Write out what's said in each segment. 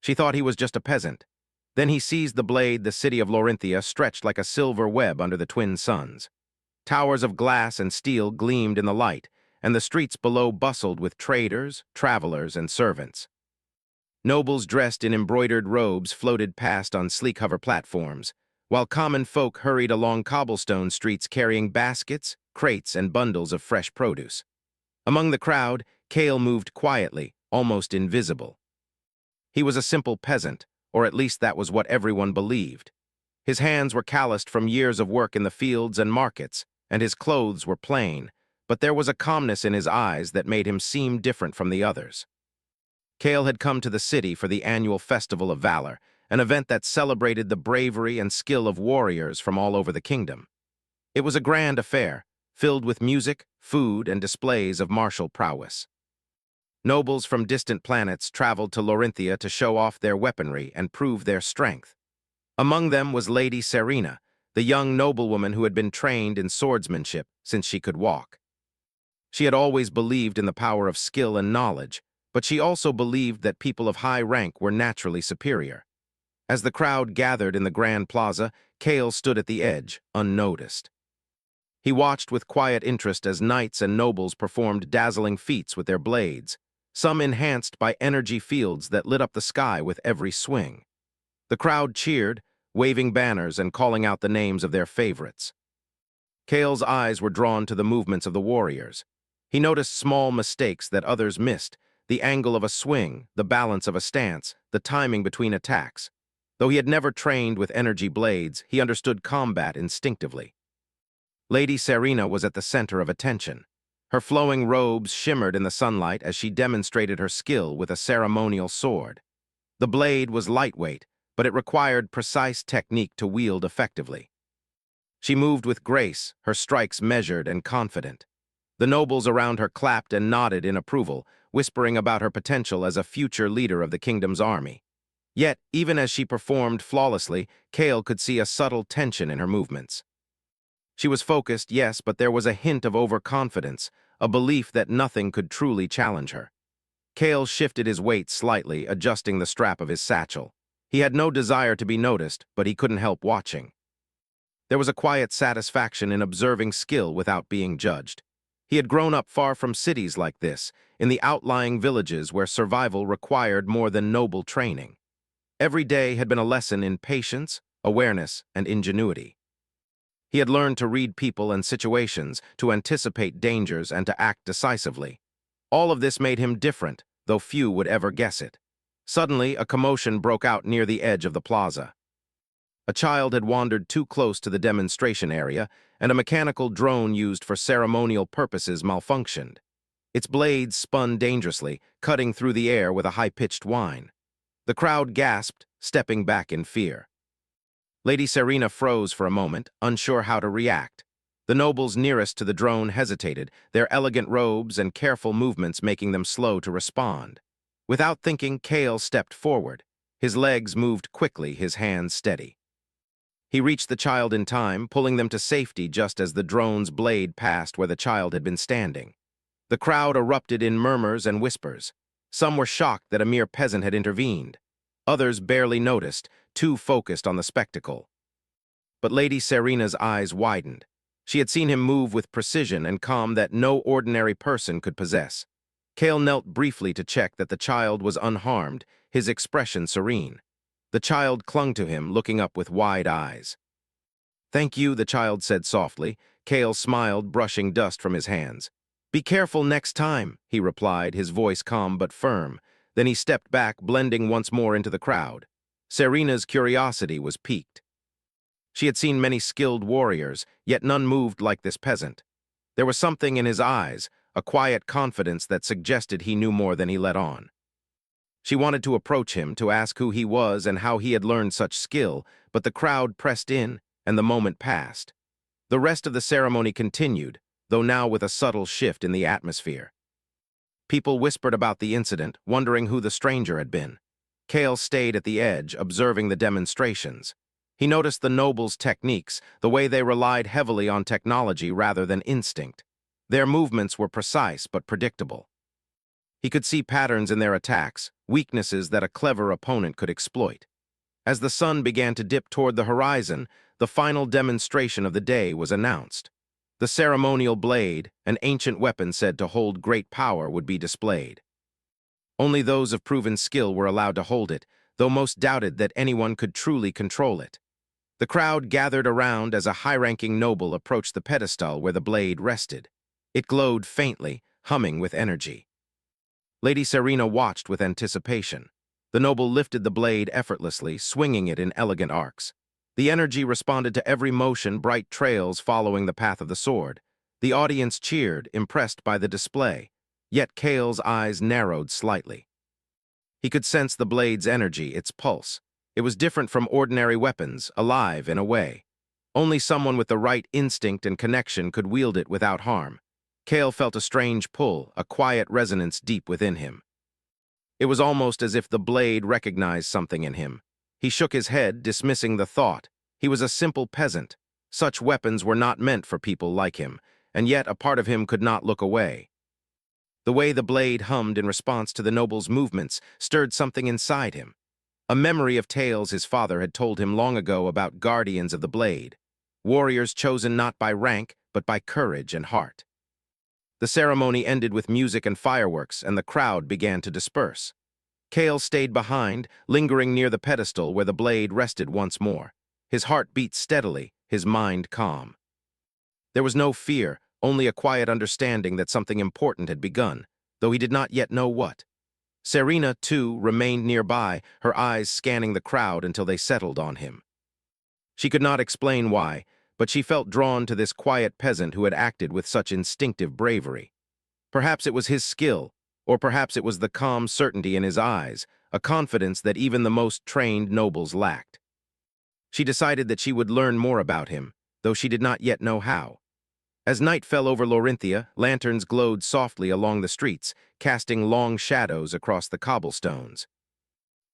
She thought he was just a peasant. Then he seized the blade. The city of Lorinthia stretched like a silver web under the twin suns. Towers of glass and steel gleamed in the light, and the streets below bustled with traders, travelers, and servants. Nobles dressed in embroidered robes floated past on sleek hover platforms, while common folk hurried along cobblestone streets carrying baskets, crates, and bundles of fresh produce. Among the crowd, Cale moved quietly, almost invisible. He was a simple peasant, or at least that was what everyone believed. His hands were calloused from years of work in the fields and markets, and his clothes were plain, but there was a calmness in his eyes that made him seem different from the others. Cale had come to the city for the annual Festival of Valor, an event that celebrated the bravery and skill of warriors from all over the kingdom. It was a grand affair, filled with music, food, and displays of martial prowess. Nobles from distant planets traveled to Lorinthia to show off their weaponry and prove their strength. Among them was Lady Serena, the young noblewoman who had been trained in swordsmanship since she could walk. She had always believed in the power of skill and knowledge, but she also believed that people of high rank were naturally superior. As the crowd gathered in the Grand Plaza, Cale stood at the edge, unnoticed. He watched with quiet interest as knights and nobles performed dazzling feats with their blades, some enhanced by energy fields that lit up the sky with every swing. The crowd cheered, waving banners and calling out the names of their favorites. Cale's eyes were drawn to the movements of the warriors. He noticed small mistakes that others missed, the angle of a swing, the balance of a stance, the timing between attacks. Though he had never trained with energy blades, he understood combat instinctively. Lady Serena was at the center of attention. Her flowing robes shimmered in the sunlight as she demonstrated her skill with a ceremonial sword. The blade was lightweight, but it required precise technique to wield effectively. She moved with grace, her strikes measured and confident. The nobles around her clapped and nodded in approval, whispering about her potential as a future leader of the kingdom's army. Yet, even as she performed flawlessly, Cale could see a subtle tension in her movements. She was focused, yes, but there was a hint of overconfidence, a belief that nothing could truly challenge her. Cale shifted his weight slightly, adjusting the strap of his satchel. He had no desire to be noticed, but he couldn't help watching. There was a quiet satisfaction in observing skill without being judged. He had grown up far from cities like this, in the outlying villages where survival required more than noble training. Every day had been a lesson in patience, awareness, and ingenuity. He had learned to read people and situations, to anticipate dangers, and to act decisively. All of this made him different, though few would ever guess it. Suddenly, a commotion broke out near the edge of the plaza. A child had wandered too close to the demonstration area, and a mechanical drone used for ceremonial purposes malfunctioned. Its blades spun dangerously, cutting through the air with a high-pitched whine. The crowd gasped, stepping back in fear. Lady Serena froze for a moment, unsure how to react. The nobles nearest to the drone hesitated, their elegant robes and careful movements making them slow to respond. Without thinking, Cale stepped forward. His legs moved quickly, his hands steady. He reached the child in time, pulling them to safety just as the drone's blade passed where the child had been standing. The crowd erupted in murmurs and whispers. Some were shocked that a mere peasant had intervened. Others barely noticed, too focused on the spectacle. But Lady Serena's eyes widened. She had seen him move with precision and calm that no ordinary person could possess. Cale knelt briefly to check that the child was unharmed, his expression serene. The child clung to him, looking up with wide eyes. "Thank you," the child said softly. Cale smiled, brushing dust from his hands. "Be careful next time," he replied, his voice calm but firm. Then he stepped back, blending once more into the crowd. Serena's curiosity was piqued. She had seen many skilled warriors, yet none moved like this peasant. There was something in his eyes, a quiet confidence that suggested he knew more than he let on. She wanted to approach him, to ask who he was and how he had learned such skill, but the crowd pressed in, and the moment passed. The rest of the ceremony continued, though now with a subtle shift in the atmosphere. People whispered about the incident, wondering who the stranger had been. Cale stayed at the edge, observing the demonstrations. He noticed the nobles' techniques, the way they relied heavily on technology rather than instinct. Their movements were precise but predictable. He could see patterns in their attacks, weaknesses that a clever opponent could exploit. As the sun began to dip toward the horizon, the final demonstration of the day was announced. The ceremonial blade, an ancient weapon said to hold great power, would be displayed. Only those of proven skill were allowed to hold it, though most doubted that anyone could truly control it. The crowd gathered around as a high-ranking noble approached the pedestal where the blade rested. It glowed faintly, humming with energy. Lady Serena watched with anticipation. The noble lifted the blade effortlessly, swinging it in elegant arcs. The energy responded to every motion, bright trails following the path of the sword. The audience cheered, impressed by the display, yet Cale's eyes narrowed slightly. He could sense the blade's energy, its pulse. It was different from ordinary weapons, alive in a way. Only someone with the right instinct and connection could wield it without harm. Cale felt a strange pull, a quiet resonance deep within him. It was almost as if the blade recognized something in him. He shook his head, dismissing the thought. He was a simple peasant. Such weapons were not meant for people like him, and yet a part of him could not look away. The way the blade hummed in response to the noble's movements stirred something inside him. A memory of tales his father had told him long ago about guardians of the blade, warriors chosen not by rank, but by courage and heart. The ceremony ended with music and fireworks, and the crowd began to disperse. Cale stayed behind, lingering near the pedestal where the blade rested once more. His heart beat steadily, his mind calm. There was no fear, only a quiet understanding that something important had begun, though he did not yet know what. Serena, too, remained nearby, her eyes scanning the crowd until they settled on him. She could not explain why, but she felt drawn to this quiet peasant who had acted with such instinctive bravery. Perhaps it was his skill, or perhaps it was the calm certainty in his eyes, a confidence that even the most trained nobles lacked. She decided that she would learn more about him, though she did not yet know how. As night fell over Laurinthia, lanterns glowed softly along the streets, casting long shadows across the cobblestones.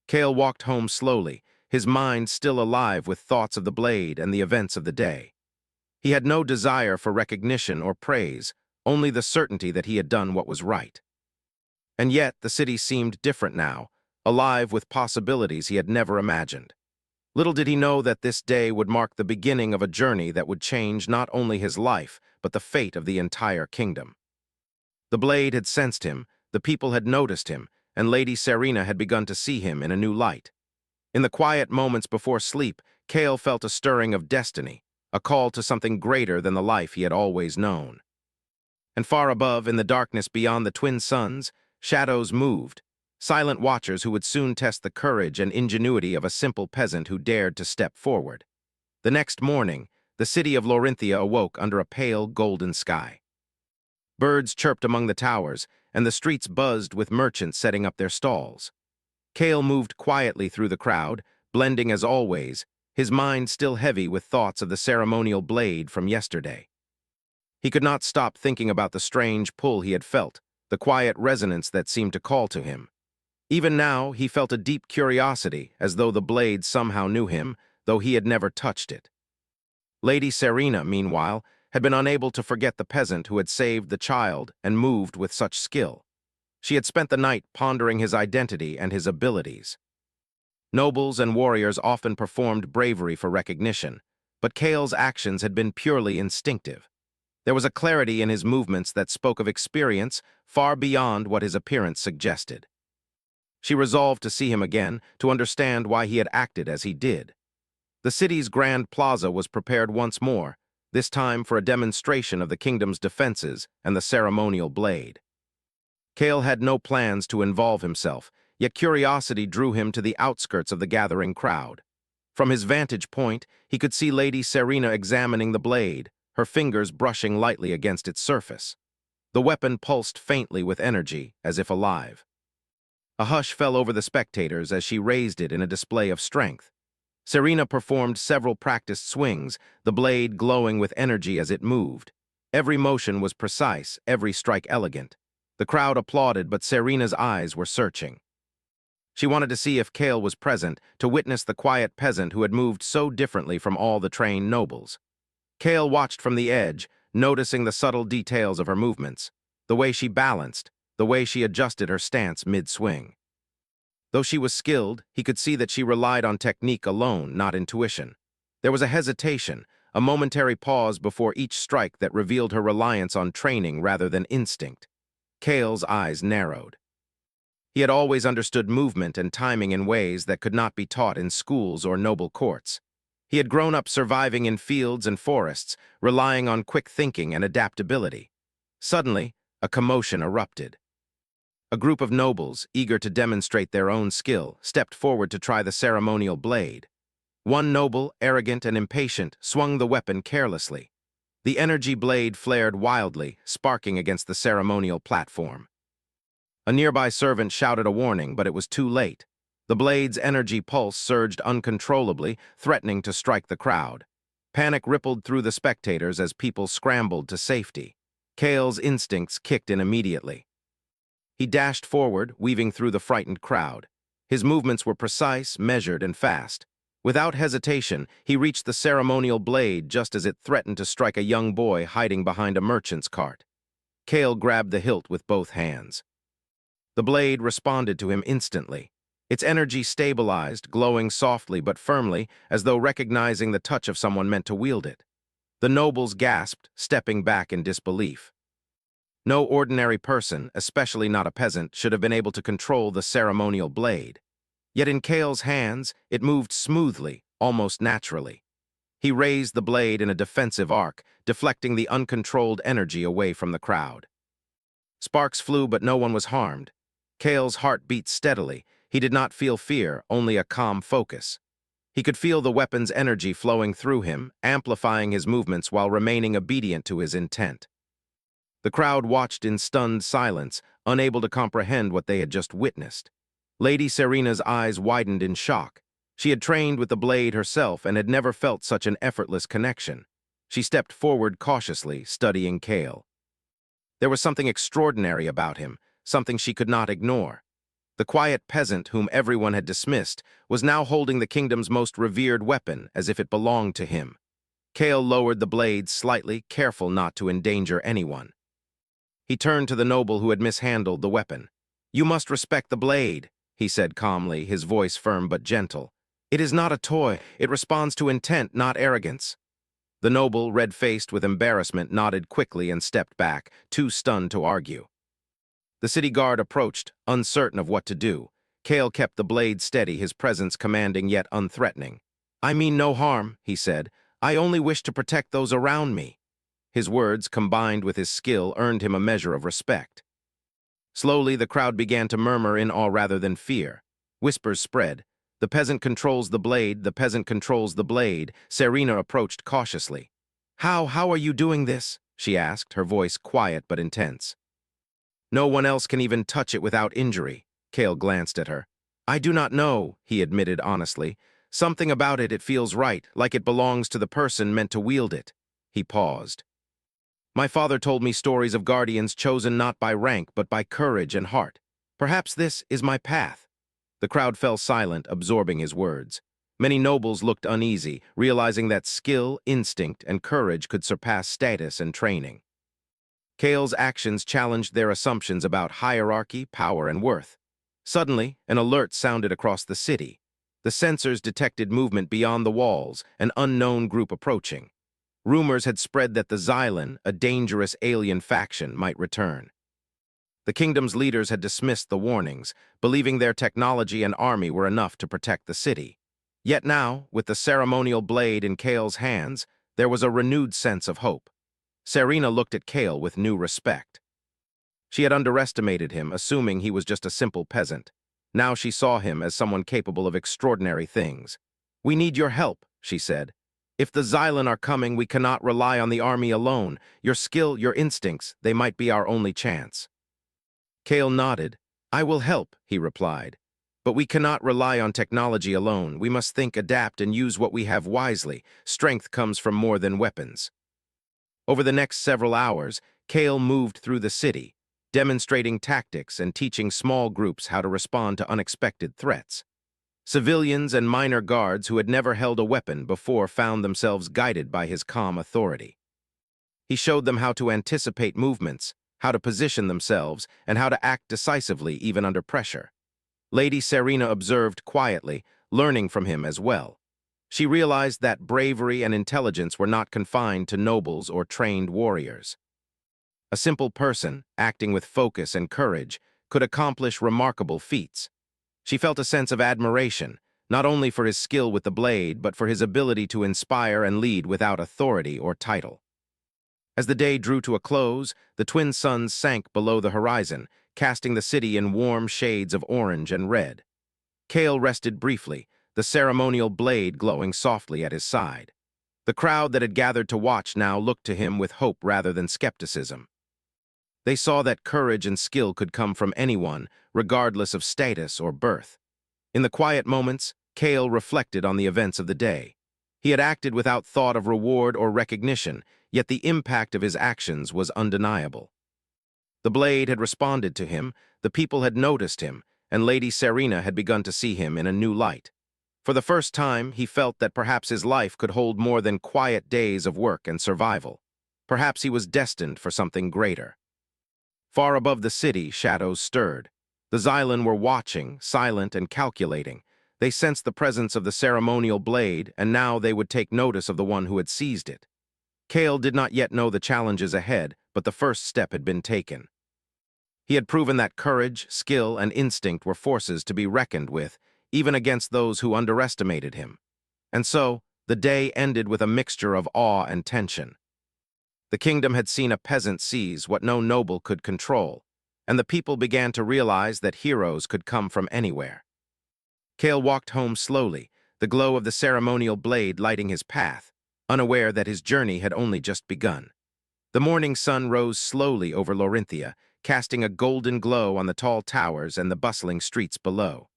Cale walked home slowly, his mind still alive with thoughts of the blade and the events of the day. He had no desire for recognition or praise, only the certainty that he had done what was right. And yet the city seemed different now, alive with possibilities he had never imagined. Little did he know that this day would mark the beginning of a journey that would change not only his life, but the fate of the entire kingdom. The blade had sensed him, the people had noticed him, and Lady Serena had begun to see him in a new light. In the quiet moments before sleep, Cale felt a stirring of destiny, a call to something greater than the life he had always known. And far above, in the darkness beyond the twin suns, shadows moved, silent watchers who would soon test the courage and ingenuity of a simple peasant who dared to step forward. The next morning, the city of Laurinthia awoke under a pale golden sky. Birds chirped among the towers, and the streets buzzed with merchants setting up their stalls. Cale moved quietly through the crowd, blending as always, his mind still heavy with thoughts of the ceremonial blade from yesterday. He could not stop thinking about the strange pull he had felt, the quiet resonance that seemed to call to him. Even now, he felt a deep curiosity, as though the blade somehow knew him, though he had never touched it. Lady Serena, meanwhile, had been unable to forget the peasant who had saved the child and moved with such skill. She had spent the night pondering his identity and his abilities. Nobles and warriors often performed bravery for recognition, but Cale's actions had been purely instinctive. There was a clarity in his movements that spoke of experience far beyond what his appearance suggested. She resolved to see him again, to understand why he had acted as he did. The city's grand plaza was prepared once more, this time for a demonstration of the kingdom's defenses and the ceremonial blade. Cale had no plans to involve himself, yet curiosity drew him to the outskirts of the gathering crowd. From his vantage point, he could see Lady Serena examining the blade, her fingers brushing lightly against its surface. The weapon pulsed faintly with energy, as if alive. A hush fell over the spectators as she raised it in a display of strength. Serena performed several practiced swings, the blade glowing with energy as it moved. Every motion was precise, every strike elegant. The crowd applauded, but Serena's eyes were searching. She wanted to see if Cale was present, to witness the quiet peasant who had moved so differently from all the trained nobles. Cale watched from the edge, noticing the subtle details of her movements, the way she balanced, the way she adjusted her stance mid-swing. Though she was skilled, he could see that she relied on technique alone, not intuition. There was a hesitation, a momentary pause before each strike that revealed her reliance on training rather than instinct. Kale's eyes narrowed. He had always understood movement and timing in ways that could not be taught in schools or noble courts. He had grown up surviving in fields and forests, relying on quick thinking and adaptability. Suddenly, a commotion erupted. A group of nobles, eager to demonstrate their own skill, stepped forward to try the ceremonial blade. One noble, arrogant and impatient, swung the weapon carelessly. The energy blade flared wildly, sparking against the ceremonial platform. A nearby servant shouted a warning, but it was too late. The blade's energy pulse surged uncontrollably, threatening to strike the crowd. Panic rippled through the spectators as people scrambled to safety. Kale's instincts kicked in immediately. He dashed forward, weaving through the frightened crowd. His movements were precise, measured, and fast. Without hesitation, he reached the ceremonial blade just as it threatened to strike a young boy hiding behind a merchant's cart. Kale grabbed the hilt with both hands. The blade responded to him instantly. Its energy stabilized, glowing softly but firmly, as though recognizing the touch of someone meant to wield it. The nobles gasped, stepping back in disbelief. No ordinary person, especially not a peasant, should have been able to control the ceremonial blade. Yet in Kale's hands, it moved smoothly, almost naturally. He raised the blade in a defensive arc, deflecting the uncontrolled energy away from the crowd. Sparks flew, but no one was harmed. Kale's heart beat steadily. He did not feel fear, only a calm focus. He could feel the weapon's energy flowing through him, amplifying his movements while remaining obedient to his intent. The crowd watched in stunned silence, unable to comprehend what they had just witnessed. Lady Serena's eyes widened in shock. She had trained with the blade herself and had never felt such an effortless connection. She stepped forward cautiously, studying Kale. There was something extraordinary about him, something she could not ignore. The quiet peasant whom everyone had dismissed was now holding the kingdom's most revered weapon as if it belonged to him. Kale lowered the blade slightly, careful not to endanger anyone. He turned to the noble who had mishandled the weapon. "You must respect the blade," he said calmly, his voice firm but gentle. "It is not a toy. It responds to intent, not arrogance." The noble, red-faced with embarrassment, nodded quickly and stepped back, too stunned to argue. The city guard approached, uncertain of what to do. Kale kept the blade steady, his presence commanding yet unthreatening. "I mean no harm," he said. "I only wish to protect those around me." His words, combined with his skill, earned him a measure of respect. Slowly, the crowd began to murmur in awe rather than fear. Whispers spread. "The peasant controls the blade, the peasant controls the blade." Serena approached cautiously. How are you doing this?" she asked, her voice quiet but intense. "No one else can even touch it without injury." Kale glanced at her. "I do not know," he admitted honestly. "Something about it feels right, like it belongs to the person meant to wield it." He paused. "My father told me stories of guardians chosen not by rank but by courage and heart. Perhaps this is my path." The crowd fell silent, absorbing his words. Many nobles looked uneasy, realizing that skill, instinct, and courage could surpass status and training. Kale's actions challenged their assumptions about hierarchy, power, and worth. Suddenly, an alert sounded across the city. The sensors detected movement beyond the walls, an unknown group approaching. Rumors had spread that the Xylan, a dangerous alien faction, might return. The kingdom's leaders had dismissed the warnings, believing their technology and army were enough to protect the city. Yet now, with the ceremonial blade in Kale's hands, there was a renewed sense of hope. Serena looked at Kale with new respect. She had underestimated him, assuming he was just a simple peasant. Now she saw him as someone capable of extraordinary things. "We need your help," she said. "If the Xylan are coming, we cannot rely on the army alone. Your skill, your instincts, they might be our only chance." Kale nodded. "I will help," he replied. "But we cannot rely on technology alone. We must think, adapt, and use what we have wisely. Strength comes from more than weapons." Over the next several hours, Kale moved through the city, demonstrating tactics and teaching small groups how to respond to unexpected threats. Civilians and minor guards who had never held a weapon before found themselves guided by his calm authority. He showed them how to anticipate movements, how to position themselves, and how to act decisively even under pressure. Lady Serena observed quietly, learning from him as well. She realized that bravery and intelligence were not confined to nobles or trained warriors. A simple person, acting with focus and courage, could accomplish remarkable feats. She felt a sense of admiration, not only for his skill with the blade, but for his ability to inspire and lead without authority or title. As the day drew to a close, the twin suns sank below the horizon, casting the city in warm shades of orange and red. Kale rested briefly, the ceremonial blade glowing softly at his side. The crowd that had gathered to watch now looked to him with hope rather than skepticism. They saw that courage and skill could come from anyone, regardless of status or birth. In the quiet moments, Kale reflected on the events of the day. He had acted without thought of reward or recognition, yet the impact of his actions was undeniable. The blade had responded to him, the people had noticed him, and Lady Serena had begun to see him in a new light. For the first time, he felt that perhaps his life could hold more than quiet days of work and survival. Perhaps he was destined for something greater. Far above the city, shadows stirred. The Xylan were watching, silent and calculating. They sensed the presence of the ceremonial blade, and now they would take notice of the one who had seized it. Kale did not yet know the challenges ahead, but the first step had been taken. He had proven that courage, skill, and instinct were forces to be reckoned with, even against those who underestimated him. And so, the day ended with a mixture of awe and tension. The kingdom had seen a peasant seize what no noble could control, and the people began to realize that heroes could come from anywhere. Kale walked home slowly, the glow of the ceremonial blade lighting his path, unaware that his journey had only just begun. The morning sun rose slowly over Lorinthia, casting a golden glow on the tall towers and the bustling streets below.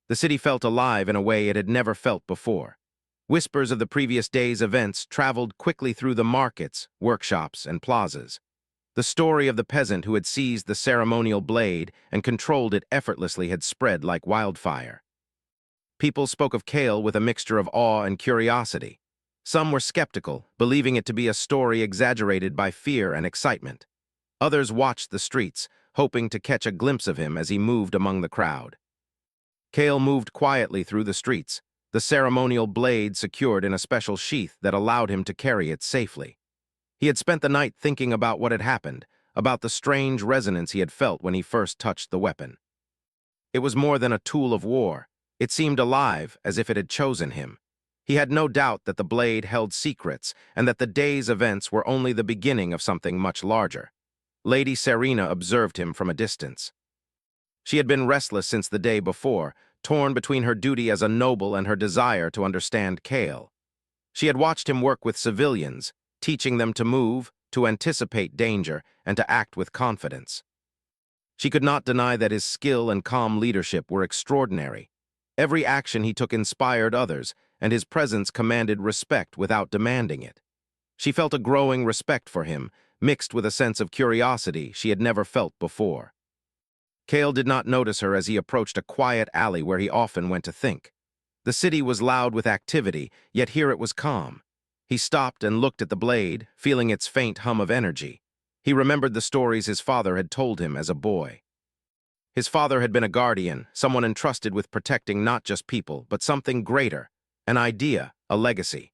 The city felt alive in a way it had never felt before. Whispers of the previous day's events traveled quickly through the markets, workshops, and plazas. The story of the peasant who had seized the ceremonial blade and controlled it effortlessly had spread like wildfire. People spoke of Kale with a mixture of awe and curiosity. Some were skeptical, believing it to be a story exaggerated by fear and excitement. Others watched the streets, hoping to catch a glimpse of him as he moved among the crowd. Kale moved quietly through the streets, the ceremonial blade secured in a special sheath that allowed him to carry it safely. He had spent the night thinking about what had happened, about the strange resonance he had felt when he first touched the weapon. It was more than a tool of war. It seemed alive, as if it had chosen him. He had no doubt that the blade held secrets, and that the day's events were only the beginning of something much larger. Lady Serena observed him from a distance. She had been restless since the day before, torn between her duty as a noble and her desire to understand Kale. She had watched him work with civilians, teaching them to move, to anticipate danger, and to act with confidence. She could not deny that his skill and calm leadership were extraordinary. Every action he took inspired others, and his presence commanded respect without demanding it. She felt a growing respect for him, mixed with a sense of curiosity she had never felt before. Kale did not notice her as he approached a quiet alley where he often went to think. The city was loud with activity, yet here it was calm. He stopped and looked at the blade, feeling its faint hum of energy. He remembered the stories his father had told him as a boy. His father had been a guardian, someone entrusted with protecting not just people, but something greater, an idea, a legacy.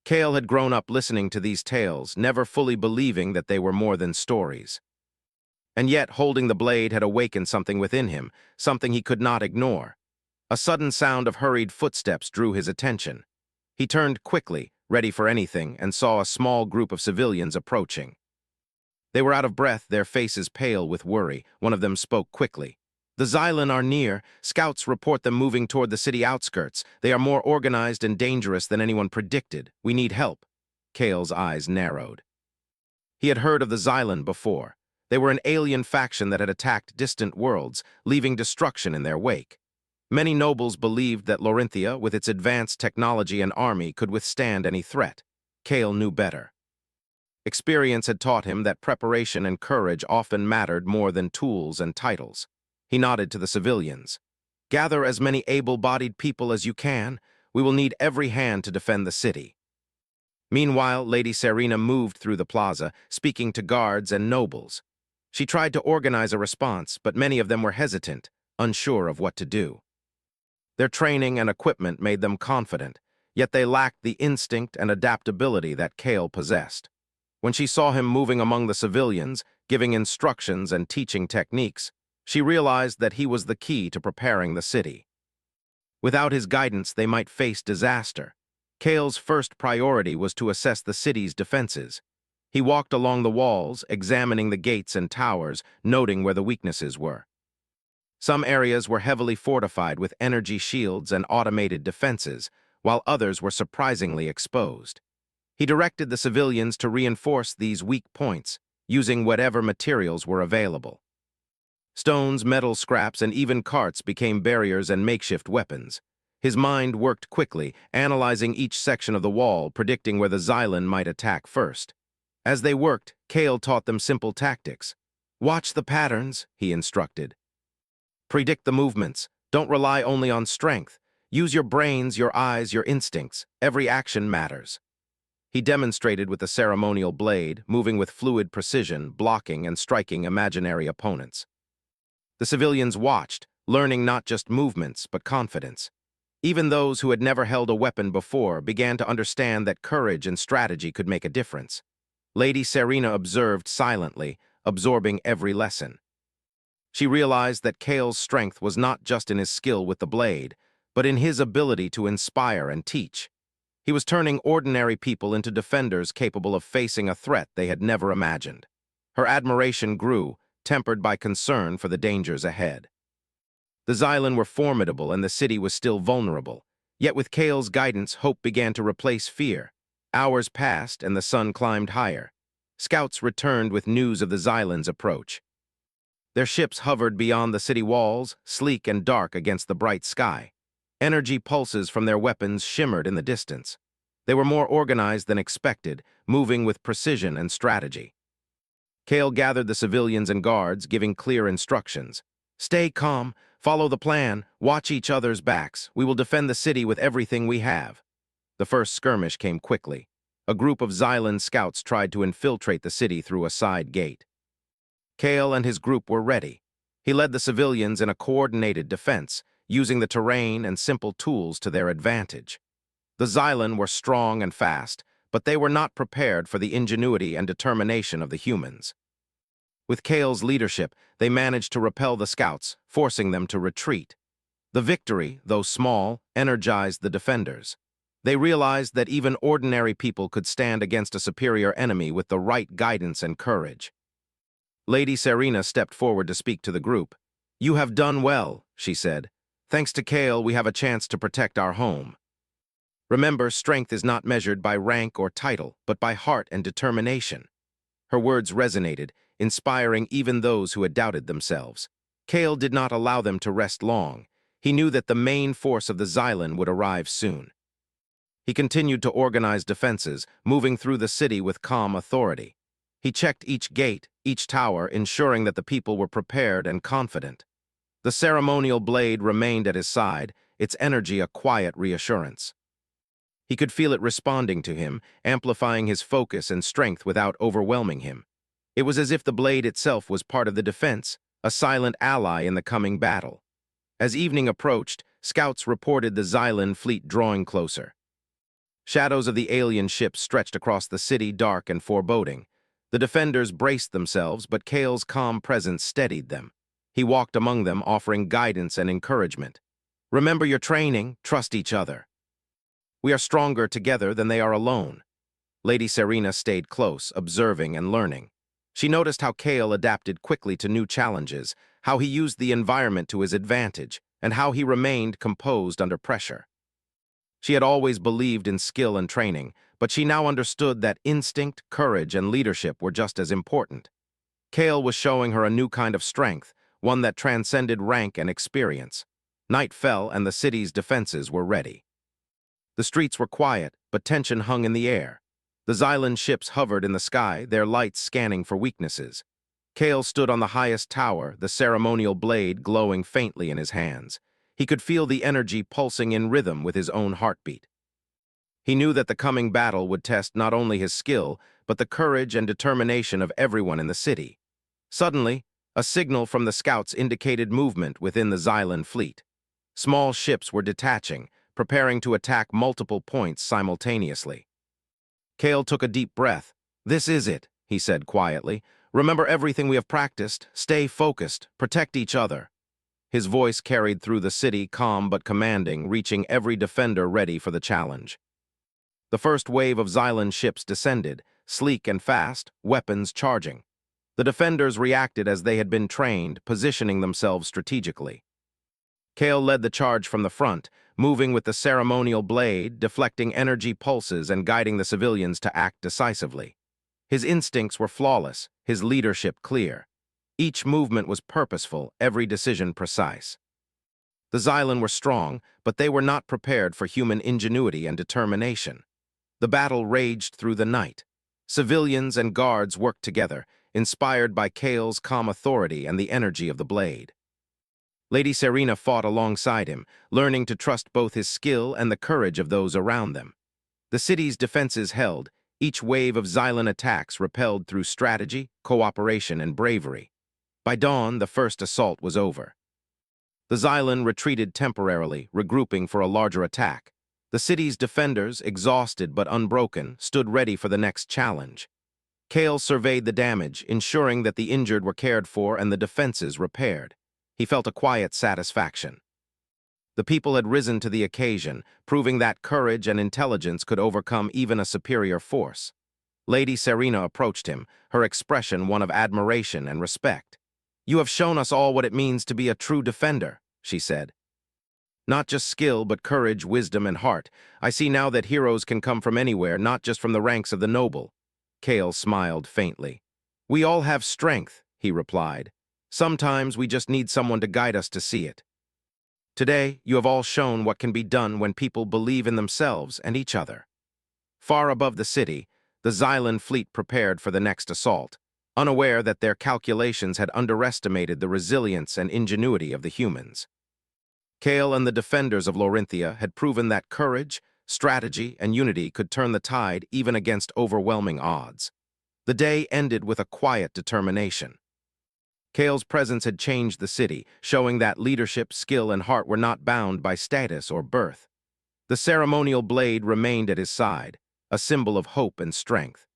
Kale had grown up listening to these tales, never fully believing that they were more than stories. And yet, holding the blade had awakened something within him, something he could not ignore. A sudden sound of hurried footsteps drew his attention. He turned quickly, ready for anything, and saw a small group of civilians approaching. They were out of breath, their faces pale with worry. One of them spoke quickly. "The Xylan are near. Scouts report them moving toward the city outskirts. They are more organized and dangerous than anyone predicted. We need help." Kale's eyes narrowed. He had heard of the Xylan before. They were an alien faction that had attacked distant worlds, leaving destruction in their wake. Many nobles believed that Lorinthia, with its advanced technology and army, could withstand any threat. Kale knew better. Experience had taught him that preparation and courage often mattered more than tools and titles. He nodded to the civilians. "Gather as many able-bodied people as you can. We will need every hand to defend the city." Meanwhile, Lady Serena moved through the plaza, speaking to guards and nobles. She tried to organize a response, but many of them were hesitant, unsure of what to do. Their training and equipment made them confident, yet they lacked the instinct and adaptability that Kale possessed. When she saw him moving among the civilians, giving instructions and teaching techniques, she realized that he was the key to preparing the city. Without his guidance, they might face disaster. Kale's first priority was to assess the city's defenses. He walked along the walls, examining the gates and towers, noting where the weaknesses were. Some areas were heavily fortified with energy shields and automated defenses, while others were surprisingly exposed. He directed the civilians to reinforce these weak points, using whatever materials were available. Stones, metal scraps, and even carts became barriers and makeshift weapons. His mind worked quickly, analyzing each section of the wall, predicting where the Xylan might attack first. As they worked, Kale taught them simple tactics. "Watch the patterns," he instructed. "Predict the movements. Don't rely only on strength. Use your brains, your eyes, your instincts. Every action matters." He demonstrated with the ceremonial blade, moving with fluid precision, blocking and striking imaginary opponents. The civilians watched, learning not just movements, but confidence. Even those who had never held a weapon before began to understand that courage and strategy could make a difference. Lady Serena observed silently, absorbing every lesson. She realized that Kale's strength was not just in his skill with the blade, but in his ability to inspire and teach. He was turning ordinary people into defenders capable of facing a threat they had never imagined. Her admiration grew, tempered by concern for the dangers ahead. The Xylan were formidable and the city was still vulnerable. Yet with Kale's guidance, hope began to replace fear. Hours passed and the sun climbed higher. Scouts returned with news of the Xylan's approach. Their ships hovered beyond the city walls, sleek and dark against the bright sky. Energy pulses from their weapons shimmered in the distance. They were more organized than expected, moving with precision and strategy. Kale gathered the civilians and guards, giving clear instructions. "Stay calm, follow the plan, watch each other's backs. We will defend the city with everything we have." The first skirmish came quickly. A group of Xylan scouts tried to infiltrate the city through a side gate. Kale and his group were ready. He led the civilians in a coordinated defense, using the terrain and simple tools to their advantage. The Xylan were strong and fast, but they were not prepared for the ingenuity and determination of the humans. With Kale's leadership, they managed to repel the scouts, forcing them to retreat. The victory, though small, energized the defenders. They realized that even ordinary people could stand against a superior enemy with the right guidance and courage. Lady Serena stepped forward to speak to the group. "You have done well," she said. "Thanks to Kale, we have a chance to protect our home. Remember, strength is not measured by rank or title, but by heart and determination." Her words resonated, inspiring even those who had doubted themselves. Kale did not allow them to rest long. He knew that the main force of the Xylan would arrive soon. He continued to organize defenses, moving through the city with calm authority. He checked each gate, each tower, ensuring that the people were prepared and confident. The ceremonial blade remained at his side, its energy a quiet reassurance. He could feel it responding to him, amplifying his focus and strength without overwhelming him. It was as if the blade itself was part of the defense, a silent ally in the coming battle. As evening approached, scouts reported the Xylan fleet drawing closer. Shadows of the alien ships stretched across the city, dark and foreboding. The defenders braced themselves, but Kale's calm presence steadied them. He walked among them, offering guidance and encouragement. "Remember your training, trust each other. We are stronger together than they are alone." Lady Serena stayed close, observing and learning. She noticed how Kale adapted quickly to new challenges, how he used the environment to his advantage, and how he remained composed under pressure. She had always believed in skill and training, but she now understood that instinct, courage, and leadership were just as important. Kale was showing her a new kind of strength, one that transcended rank and experience. Night fell and the city's defenses were ready. The streets were quiet, but tension hung in the air. The Xylan ships hovered in the sky, their lights scanning for weaknesses. Kale stood on the highest tower, the ceremonial blade glowing faintly in his hands. He could feel the energy pulsing in rhythm with his own heartbeat. He knew that the coming battle would test not only his skill, but the courage and determination of everyone in the city. Suddenly, A signal from the scouts indicated movement within the Xylan fleet. Small ships were detaching, preparing to attack multiple points simultaneously. Kale took a deep breath. "This is it," he said quietly. "Remember everything we have practiced. Stay focused. Protect each other." His voice carried through the city, calm but commanding, reaching every defender ready for the challenge. The first wave of Xylan ships descended, sleek and fast, weapons charging. The defenders reacted as they had been trained, positioning themselves strategically. Kale led the charge from the front, moving with the ceremonial blade, deflecting energy pulses and guiding the civilians to act decisively. His instincts were flawless, his leadership clear. Each movement was purposeful, every decision precise. The Xylan were strong, but they were not prepared for human ingenuity and determination. The battle raged through the night. Civilians and guards worked together, inspired by Kale's calm authority and the energy of the blade. Lady Serena fought alongside him, learning to trust both his skill and the courage of those around them. The city's defenses held, each wave of Xylan attacks repelled through strategy, cooperation, and bravery. By dawn, the first assault was over. The Xylan retreated temporarily, regrouping for a larger attack. The city's defenders, exhausted but unbroken, stood ready for the next challenge. Kale surveyed the damage, ensuring that the injured were cared for and the defenses repaired. He felt a quiet satisfaction. The people had risen to the occasion, proving that courage and intelligence could overcome even a superior force. Lady Serena approached him, her expression one of admiration and respect. "You have shown us all what it means to be a true defender," she said. "Not just skill, but courage, wisdom, and heart. I see now that heroes can come from anywhere, not just from the ranks of the noble." Kale smiled faintly. "We all have strength," he replied. "Sometimes we just need someone to guide us to see it. Today, you have all shown what can be done when people believe in themselves and each other." Far above the city, the Xylan fleet prepared for the next assault, unaware that their calculations had underestimated the resilience and ingenuity of the humans. Kale and the defenders of Lorinthia had proven that courage, strategy, and unity could turn the tide even against overwhelming odds. The day ended with a quiet determination. Kale's presence had changed the city, showing that leadership, skill, and heart were not bound by status or birth. The ceremonial blade remained at his side, a symbol of hope and strength.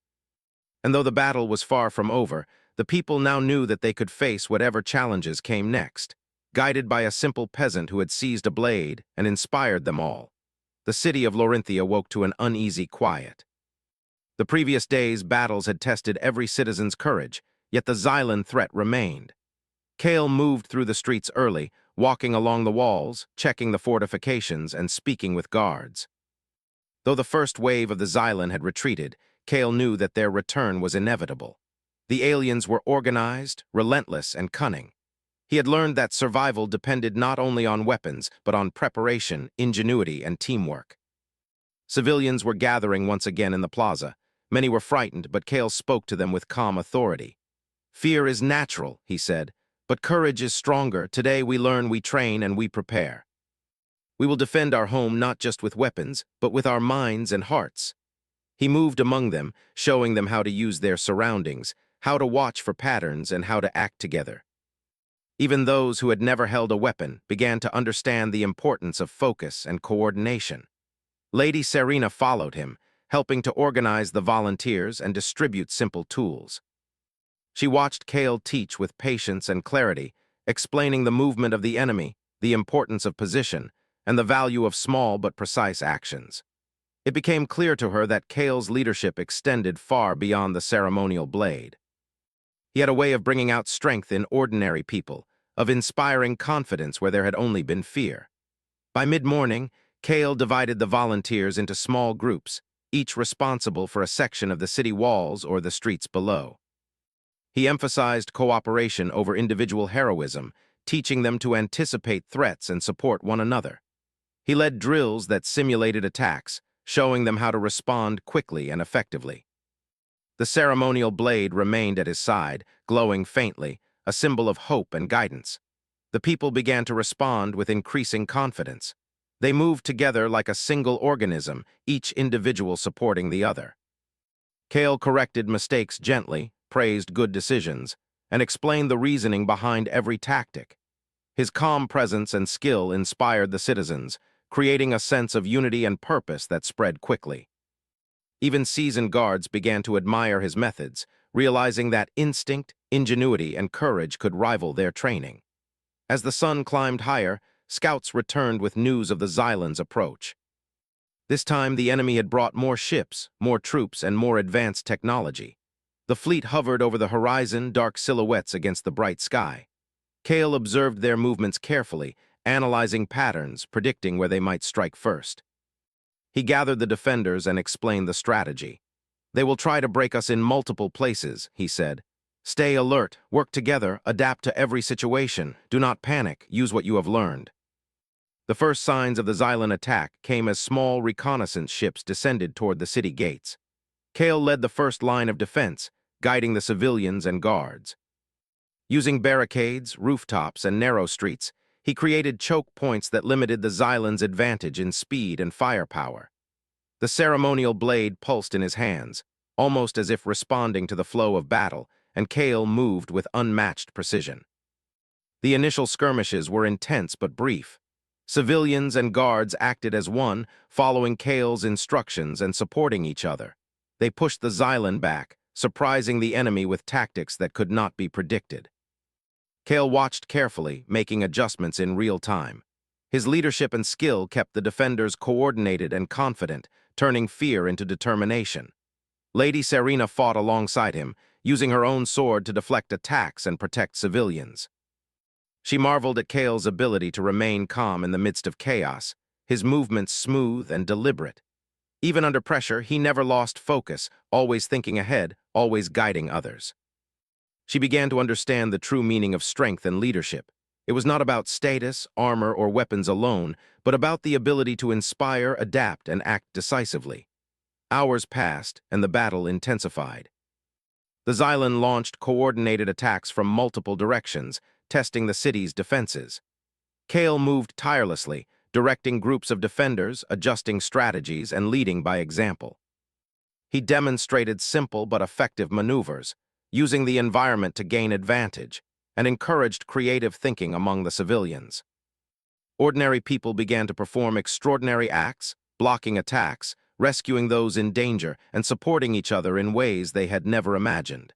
And though the battle was far from over, the people now knew that they could face whatever challenges came next, guided by a simple peasant who had seized a blade and inspired them all. The city of Lorinthia woke to an uneasy quiet. The previous day's battles had tested every citizen's courage, yet the Xylan threat remained. Kale moved through the streets early, walking along the walls, checking the fortifications, and speaking with guards. Though the first wave of the Xylan had retreated, Kale knew that their return was inevitable. The aliens were organized, relentless, and cunning. He had learned that survival depended not only on weapons, but on preparation, ingenuity, and teamwork. Civilians were gathering once again in the plaza. Many were frightened, but Kale spoke to them with calm authority. "Fear is natural," he said, "but courage is stronger. Today we learn, we train, and we prepare. We will defend our home not just with weapons, but with our minds and hearts." He moved among them, showing them how to use their surroundings, how to watch for patterns, and how to act together. Even those who had never held a weapon began to understand the importance of focus and coordination. Lady Serena followed him, helping to organize the volunteers and distribute simple tools. She watched Kale teach with patience and clarity, explaining the movement of the enemy, the importance of position, and the value of small but precise actions. It became clear to her that Kale's leadership extended far beyond the ceremonial blade. He had a way of bringing out strength in ordinary people, of inspiring confidence where there had only been fear. By mid-morning, Kale divided the volunteers into small groups, each responsible for a section of the city walls or the streets below. He emphasized cooperation over individual heroism, teaching them to anticipate threats and support one another. He led drills that simulated attacks, showing them how to respond quickly and effectively. The ceremonial blade remained at his side, glowing faintly, a symbol of hope and guidance. The people began to respond with increasing confidence. They moved together like a single organism, each individual supporting the other. Kale corrected mistakes gently, praised good decisions, and explained the reasoning behind every tactic. His calm presence and skill inspired the citizens, creating a sense of unity and purpose that spread quickly. Even seasoned guards began to admire his methods, realizing that instinct, ingenuity, and courage could rival their training. As the sun climbed higher, scouts returned with news of the Xylan's approach. This time, the enemy had brought more ships, more troops, and more advanced technology. The fleet hovered over the horizon, dark silhouettes against the bright sky. Kale observed their movements carefully, analyzing patterns, predicting where they might strike first. He gathered the defenders and explained the strategy. "They will try to break us in multiple places," he said. "Stay alert, work together, adapt to every situation. Do not panic, use what you have learned." The first signs of the Xylan attack came as small reconnaissance ships descended toward the city gates. Kale led the first line of defense, guiding the civilians and guards. Using barricades, rooftops, and narrow streets, he created choke points that limited the Xylan's advantage in speed and firepower. The ceremonial blade pulsed in his hands, almost as if responding to the flow of battle, and Kale moved with unmatched precision. The initial skirmishes were intense but brief. Civilians and guards acted as one, following Kale's instructions and supporting each other. They pushed the Xylan back, surprising the enemy with tactics that could not be predicted. Kale watched carefully, making adjustments in real time. His leadership and skill kept the defenders coordinated and confident, turning fear into determination. Lady Serena fought alongside him, using her own sword to deflect attacks and protect civilians. She marveled at Kale's ability to remain calm in the midst of chaos, his movements smooth and deliberate. Even under pressure, he never lost focus, always thinking ahead, always guiding others. She began to understand the true meaning of strength and leadership. It was not about status, armor, or weapons alone, but about the ability to inspire, adapt, and act decisively. Hours passed, and the battle intensified. The Xylan launched coordinated attacks from multiple directions, testing the city's defenses. Kale moved tirelessly, directing groups of defenders, adjusting strategies, and leading by example. He demonstrated simple but effective maneuvers, using the environment to gain advantage, and encouraged creative thinking among the civilians. Ordinary people began to perform extraordinary acts, blocking attacks, rescuing those in danger, and supporting each other in ways they had never imagined.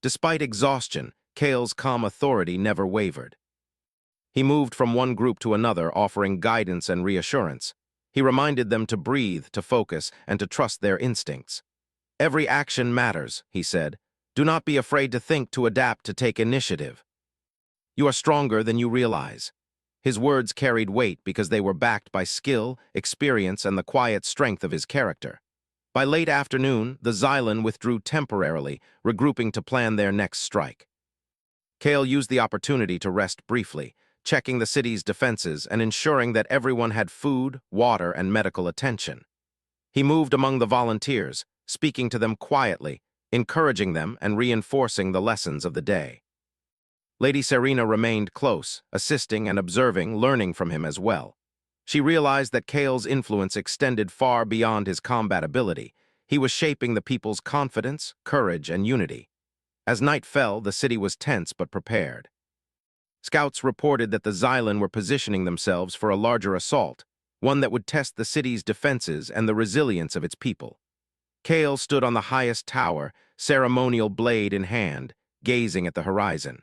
Despite exhaustion, Kale's calm authority never wavered. He moved from one group to another, offering guidance and reassurance. He reminded them to breathe, to focus, and to trust their instincts. "Every action matters," he said. "Do not be afraid to think, to adapt, to take initiative. You are stronger than you realize." His words carried weight because they were backed by skill, experience, and the quiet strength of his character. By late afternoon, the Xylan withdrew temporarily, regrouping to plan their next strike. Kale used the opportunity to rest briefly, checking the city's defenses and ensuring that everyone had food, water, and medical attention. He moved among the volunteers, speaking to them quietly, encouraging them and reinforcing the lessons of the day. Lady Serena remained close, assisting and observing, learning from him as well. She realized that Kale's influence extended far beyond his combat ability. He was shaping the people's confidence, courage, and unity. As night fell, the city was tense but prepared. Scouts reported that the Xylan were positioning themselves for a larger assault, one that would test the city's defenses and the resilience of its people. Kale stood on the highest tower, ceremonial blade in hand, gazing at the horizon.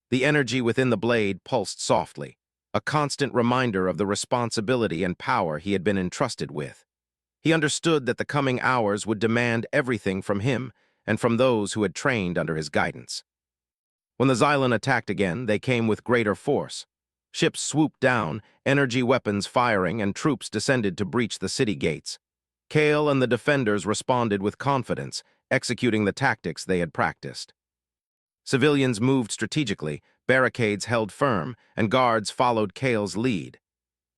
The energy within the blade pulsed softly, a constant reminder of the responsibility and power he had been entrusted with. He understood that the coming hours would demand everything from him and from those who had trained under his guidance. When the Xylan attacked again, they came with greater force. Ships swooped down, energy weapons firing, and troops descended to breach the city gates. Kale and the defenders responded with confidence, executing the tactics they had practiced. Civilians moved strategically, barricades held firm, and guards followed Kale's lead.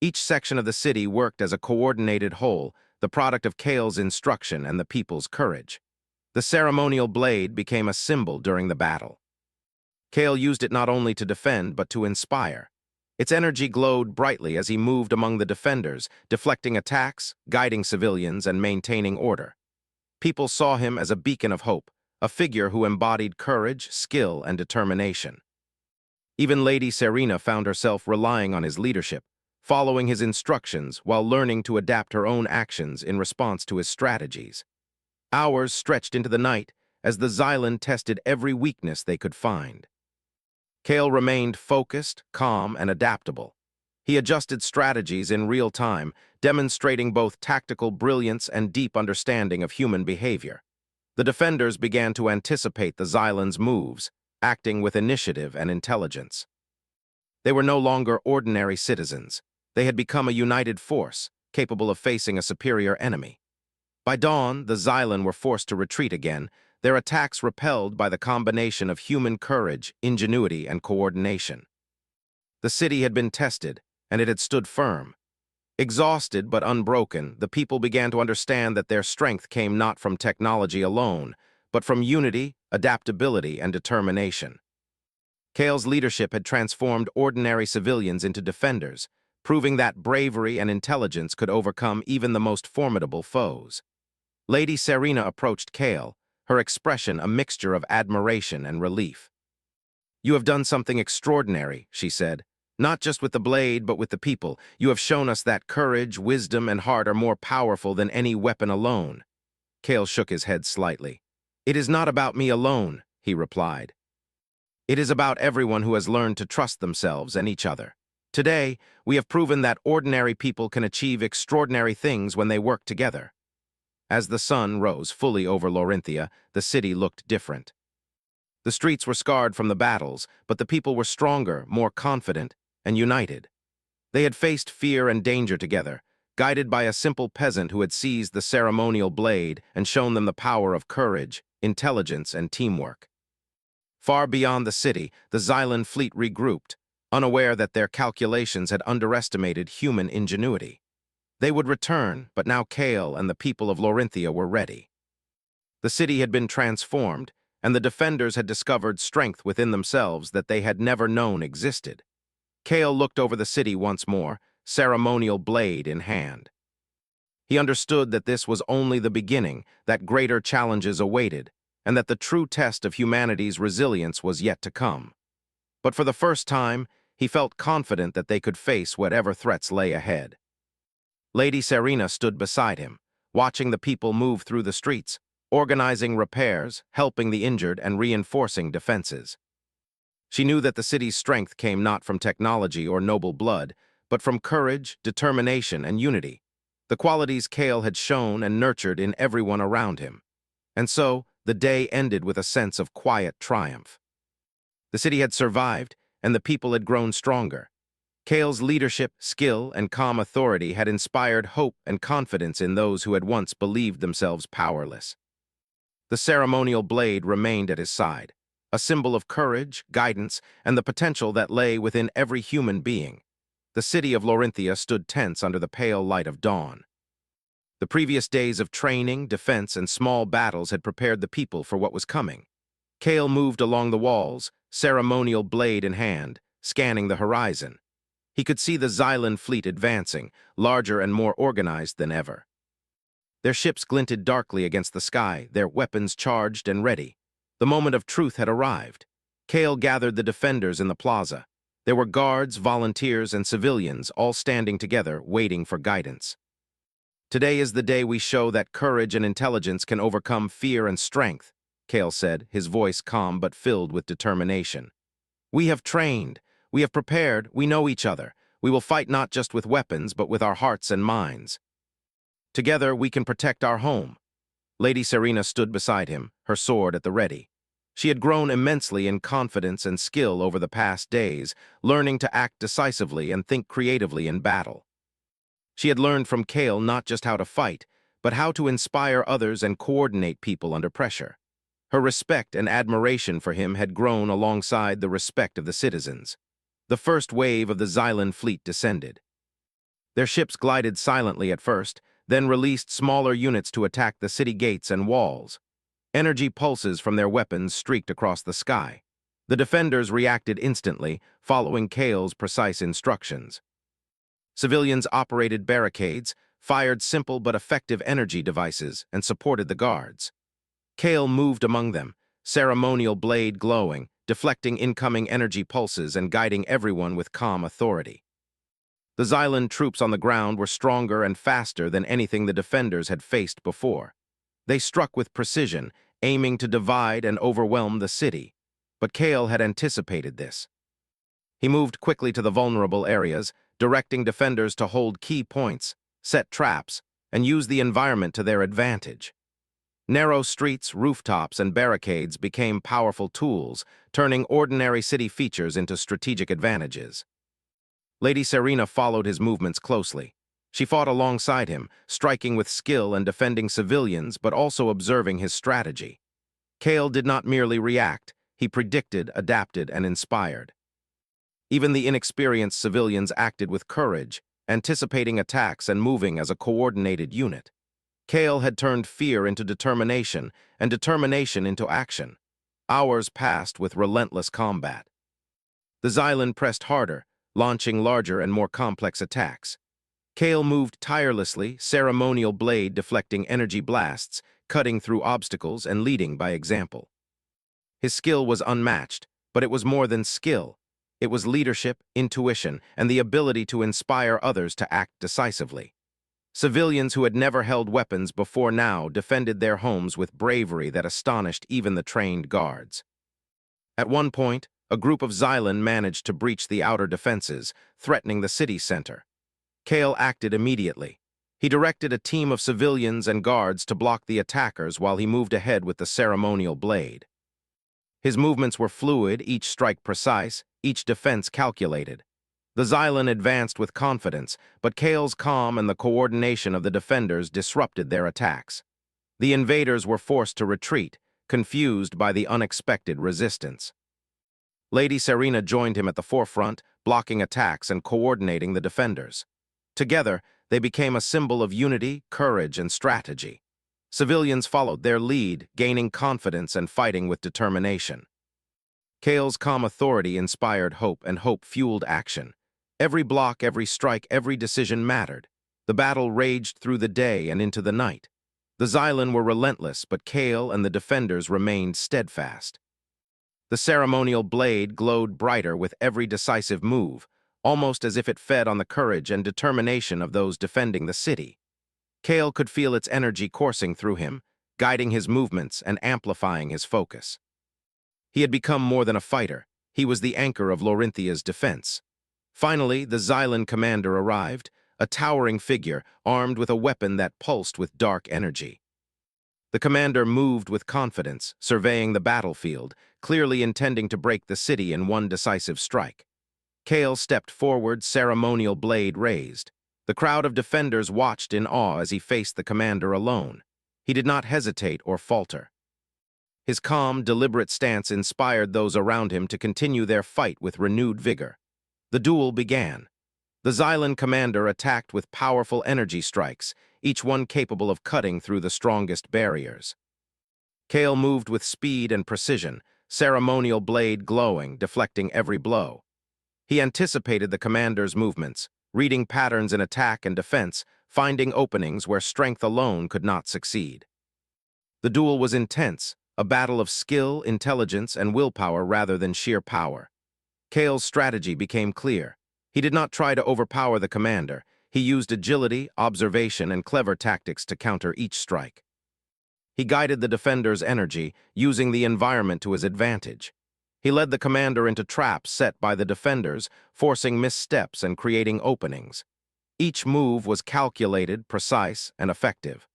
Each section of the city worked as a coordinated whole, the product of Kale's instruction and the people's courage. The ceremonial blade became a symbol during the battle. Kale used it not only to defend, but to inspire. Its energy glowed brightly as he moved among the defenders, deflecting attacks, guiding civilians, and maintaining order. People saw him as a beacon of hope, a figure who embodied courage, skill, and determination. Even Lady Serena found herself relying on his leadership, following his instructions while learning to adapt her own actions in response to his strategies. Hours stretched into the night as the Xylan tested every weakness they could find. Kale remained focused, calm, and adaptable. He adjusted strategies in real time, demonstrating both tactical brilliance and deep understanding of human behavior. The defenders began to anticipate the Xylan's moves, acting with initiative and intelligence. They were no longer ordinary citizens. They had become a united force, capable of facing a superior enemy. By dawn, the Xylan were forced to retreat again, their attacks repelled by the combination of human courage, ingenuity, and coordination. The city had been tested, and it had stood firm. Exhausted but unbroken, the people began to understand that their strength came not from technology alone, but from unity, adaptability, and determination. Kale's leadership had transformed ordinary civilians into defenders, proving that bravery and intelligence could overcome even the most formidable foes. Lady Serena approached Kale, her expression a mixture of admiration and relief. "You have done something extraordinary," she said. "Not just with the blade, but with the people. You have shown us that courage, wisdom, and heart are more powerful than any weapon alone." Kale shook his head slightly. "It is not about me alone," he replied. "It is about everyone who has learned to trust themselves and each other. Today, we have proven that ordinary people can achieve extraordinary things when they work together." As the sun rose fully over Lorinthia, the city looked different. The streets were scarred from the battles, but the people were stronger, more confident, and united. They had faced fear and danger together, guided by a simple peasant who had seized the ceremonial blade and shown them the power of courage, intelligence, and teamwork. Far beyond the city, the Xylan fleet regrouped, unaware that their calculations had underestimated human ingenuity. They would return, but now Kale and the people of Lorinthia were ready. The city had been transformed, and the defenders had discovered strength within themselves that they had never known existed. Kale looked over the city once more, ceremonial blade in hand. He understood that this was only the beginning, that greater challenges awaited, and that the true test of humanity's resilience was yet to come. But for the first time, he felt confident that they could face whatever threats lay ahead. Lady Serena stood beside him, watching the people move through the streets, organizing repairs, helping the injured, and reinforcing defenses. She knew that the city's strength came not from technology or noble blood, but from courage, determination, and unity, the qualities Kale had shown and nurtured in everyone around him. And so, the day ended with a sense of quiet triumph. The city had survived, and the people had grown stronger. Kale's leadership, skill, and calm authority had inspired hope and confidence in those who had once believed themselves powerless. The ceremonial blade remained at his side, a symbol of courage, guidance, and the potential that lay within every human being. The city of Lorinthia stood tense under the pale light of dawn. The previous days of training, defense, and small battles had prepared the people for what was coming. Kale moved along the walls, ceremonial blade in hand, scanning the horizon. He could see the Xylan fleet advancing, larger and more organized than ever. Their ships glinted darkly against the sky, their weapons charged and ready. The moment of truth had arrived. Kale gathered the defenders in the plaza. There were guards, volunteers, and civilians, all standing together, waiting for guidance. "Today is the day we show that courage and intelligence can overcome fear and strength," Kale said, his voice calm but filled with determination. "We have trained. We have prepared, we know each other. We will fight not just with weapons, but with our hearts and minds. Together, we can protect our home." Lady Serena stood beside him, her sword at the ready. She had grown immensely in confidence and skill over the past days, learning to act decisively and think creatively in battle. She had learned from Kale not just how to fight, but how to inspire others and coordinate people under pressure. Her respect and admiration for him had grown alongside the respect of the citizens. The first wave of the Xylan fleet descended. Their ships glided silently at first, then released smaller units to attack the city gates and walls. Energy pulses from their weapons streaked across the sky. The defenders reacted instantly, following Kale's precise instructions. Civilians operated barricades, fired simple but effective energy devices, and supported the guards. Kale moved among them, ceremonial blade glowing, deflecting incoming energy pulses and guiding everyone with calm authority. The Xylan troops on the ground were stronger and faster than anything the defenders had faced before. They struck with precision, aiming to divide and overwhelm the city. But Kale had anticipated this. He moved quickly to the vulnerable areas, directing defenders to hold key points, set traps, and use the environment to their advantage. Narrow streets, rooftops, and barricades became powerful tools, turning ordinary city features into strategic advantages. Lady Serena followed his movements closely. She fought alongside him, striking with skill and defending civilians, but also observing his strategy. Kale did not merely react, he predicted, adapted, and inspired. Even the inexperienced civilians acted with courage, anticipating attacks and moving as a coordinated unit. Kale had turned fear into determination, and determination into action. Hours passed with relentless combat. The Xylan pressed harder, launching larger and more complex attacks. Kale moved tirelessly, ceremonial blade deflecting energy blasts, cutting through obstacles and leading by example. His skill was unmatched, but it was more than skill. It was leadership, intuition, and the ability to inspire others to act decisively. Civilians who had never held weapons before now defended their homes with bravery that astonished even the trained guards. At one point, a group of Xylan managed to breach the outer defenses, threatening the city center. Kale acted immediately. He directed a team of civilians and guards to block the attackers while he moved ahead with the ceremonial blade. His movements were fluid, each strike precise, each defense calculated. The Xylan advanced with confidence, but Kale's calm and the coordination of the defenders disrupted their attacks. The invaders were forced to retreat, confused by the unexpected resistance. Lady Serena joined him at the forefront, blocking attacks and coordinating the defenders. Together, they became a symbol of unity, courage, and strategy. Civilians followed their lead, gaining confidence and fighting with determination. Kale's calm authority inspired hope, and hope fueled action. Every block, every strike, every decision mattered. The battle raged through the day and into the night. The Xylan were relentless, but Kale and the defenders remained steadfast. The ceremonial blade glowed brighter with every decisive move, almost as if it fed on the courage and determination of those defending the city. Kale could feel its energy coursing through him, guiding his movements and amplifying his focus. He had become more than a fighter. He was the anchor of Lorinthia's defense. Finally, the Xylan commander arrived, a towering figure armed with a weapon that pulsed with dark energy. The commander moved with confidence, surveying the battlefield, clearly intending to break the city in one decisive strike. Kale stepped forward, ceremonial blade raised. The crowd of defenders watched in awe as he faced the commander alone. He did not hesitate or falter. His calm, deliberate stance inspired those around him to continue their fight with renewed vigor. The duel began. The Xylan commander attacked with powerful energy strikes, each one capable of cutting through the strongest barriers. Kale moved with speed and precision, ceremonial blade glowing, deflecting every blow. He anticipated the commander's movements, reading patterns in attack and defense, finding openings where strength alone could not succeed. The duel was intense, a battle of skill, intelligence, and willpower rather than sheer power. Kale's strategy became clear. He did not try to overpower the commander. He used agility, observation, and clever tactics to counter each strike. He guided the defender's energy, using the environment to his advantage. He led the commander into traps set by the defenders, forcing missteps and creating openings. Each move was calculated, precise, and effective.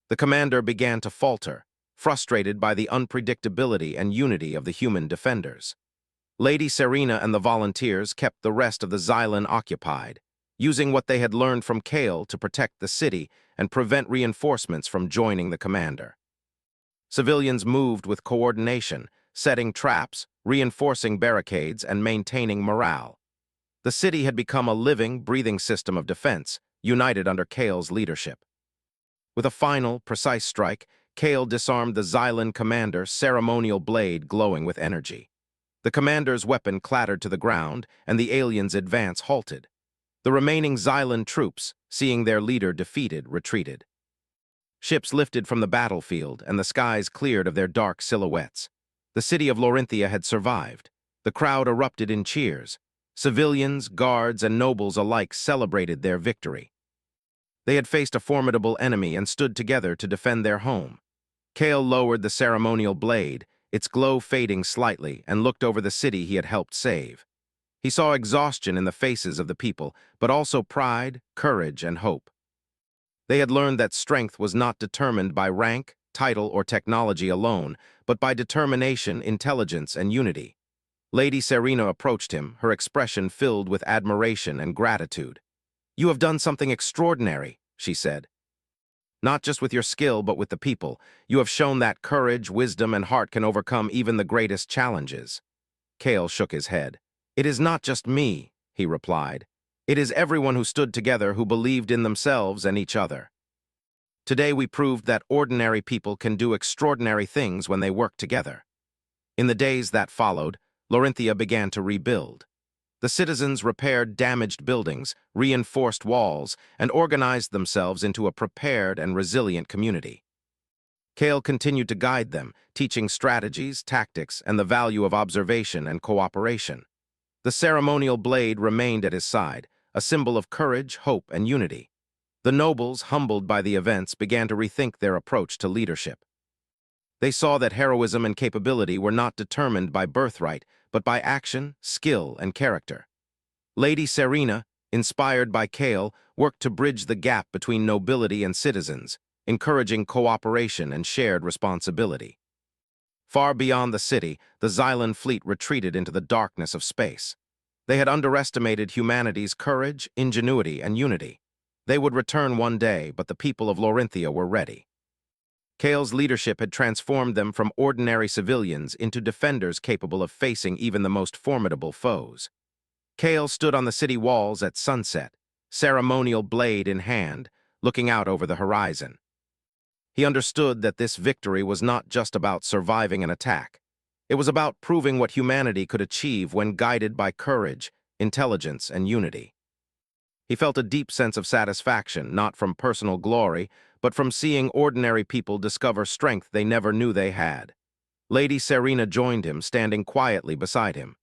The commander began to falter, frustrated by the unpredictability and unity of the human defenders. Lady Serena and the volunteers kept the rest of the Xylan occupied, using what they had learned from Kale to protect the city and prevent reinforcements from joining the commander. Civilians moved with coordination, setting traps, reinforcing barricades, and maintaining morale. The city had become a living, breathing system of defense, united under Kale's leadership. With a final, precise strike, Kale disarmed the Xylan commander, ceremonial blade glowing with energy. The commander's weapon clattered to the ground, and the aliens' advance halted. The remaining Xylan troops, seeing their leader defeated, retreated. Ships lifted from the battlefield, and the skies cleared of their dark silhouettes. The city of Laurinthia had survived. The crowd erupted in cheers. Civilians, guards, and nobles alike celebrated their victory. They had faced a formidable enemy and stood together to defend their home. Cale lowered the ceremonial blade, its glow fading slightly, and looked over the city he had helped save. He saw exhaustion in the faces of the people, but also pride, courage, and hope. They had learned that strength was not determined by rank, title, or technology alone, but by determination, intelligence, and unity. Lady Serena approached him, her expression filled with admiration and gratitude. "You have done something extraordinary," she said. "Not just with your skill, but with the people. You have shown that courage, wisdom, and heart can overcome even the greatest challenges." Cale shook his head. "It is not just me," he replied. "It is everyone who stood together, who believed in themselves and each other. Today we proved that ordinary people can do extraordinary things when they work together." In the days that followed, Laurinthia began to rebuild. The citizens repaired damaged buildings, reinforced walls, and organized themselves into a prepared and resilient community. Cale continued to guide them, teaching strategies, tactics, and the value of observation and cooperation. The ceremonial blade remained at his side, a symbol of courage, hope, and unity. The nobles, humbled by the events, began to rethink their approach to leadership. They saw that heroism and capability were not determined by birthright, but by action, skill, and character. Lady Serena, inspired by Cale, worked to bridge the gap between nobility and citizens, encouraging cooperation and shared responsibility. Far beyond the city, the Xylan fleet retreated into the darkness of space. They had underestimated humanity's courage, ingenuity, and unity. They would return one day, but the people of Laurinthia were ready. Cale's leadership had transformed them from ordinary civilians into defenders capable of facing even the most formidable foes. Cale stood on the city walls at sunset, ceremonial blade in hand, looking out over the horizon. He understood that this victory was not just about surviving an attack. It was about proving what humanity could achieve when guided by courage, intelligence, and unity. He felt a deep sense of satisfaction, not from personal glory, but from seeing ordinary people discover strength they never knew they had. Lady Serena joined him, standing quietly beside him.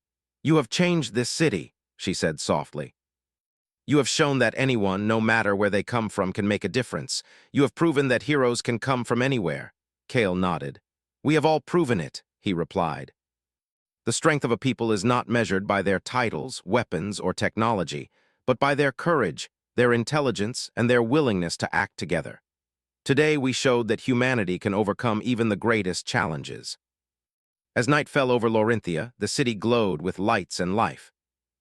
"You have changed this city," she said softly. "You have shown that anyone, no matter where they come from, can make a difference. You have proven that heroes can come from anywhere." Cale nodded. "We have all proven it," he replied. "The strength of a people is not measured by their titles, weapons, or technology, but by their courage, their intelligence, and their willingness to act together. Today we showed that humanity can overcome even the greatest challenges." As night fell over Laurinthia, the city glowed with lights and life.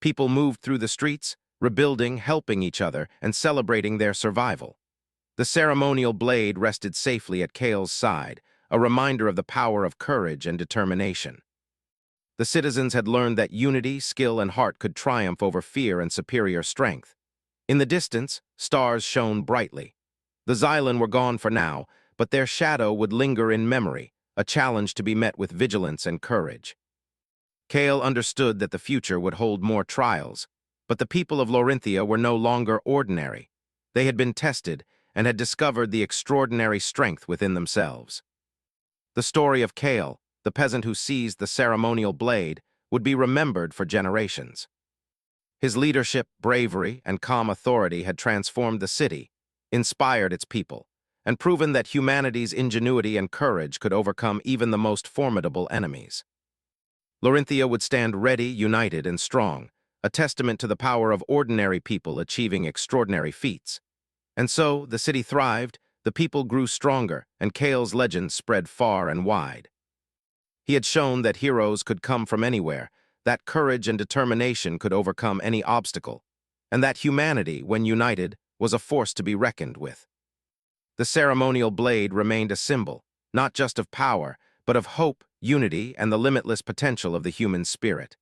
People moved through the streets, rebuilding, helping each other, and celebrating their survival. The ceremonial blade rested safely at Cale's side, a reminder of the power of courage and determination. The citizens had learned that unity, skill, and heart could triumph over fear and superior strength. In the distance, stars shone brightly. The Xylan were gone for now, but their shadow would linger in memory, a challenge to be met with vigilance and courage. Cale understood that the future would hold more trials, but the people of Laurinthia were no longer ordinary. They had been tested and had discovered the extraordinary strength within themselves. The story of Cale, the peasant who seized the ceremonial blade, would be remembered for generations. His leadership, bravery, and calm authority had transformed the city, inspired its people, and proven that humanity's ingenuity and courage could overcome even the most formidable enemies. Laurinthia would stand ready, united, and strong, a testament to the power of ordinary people achieving extraordinary feats. And so, the city thrived, the people grew stronger, and Cale's legend spread far and wide. He had shown that heroes could come from anywhere, that courage and determination could overcome any obstacle, and that humanity, when united, was a force to be reckoned with. The ceremonial blade remained a symbol, not just of power, but of hope, unity, and the limitless potential of the human spirit.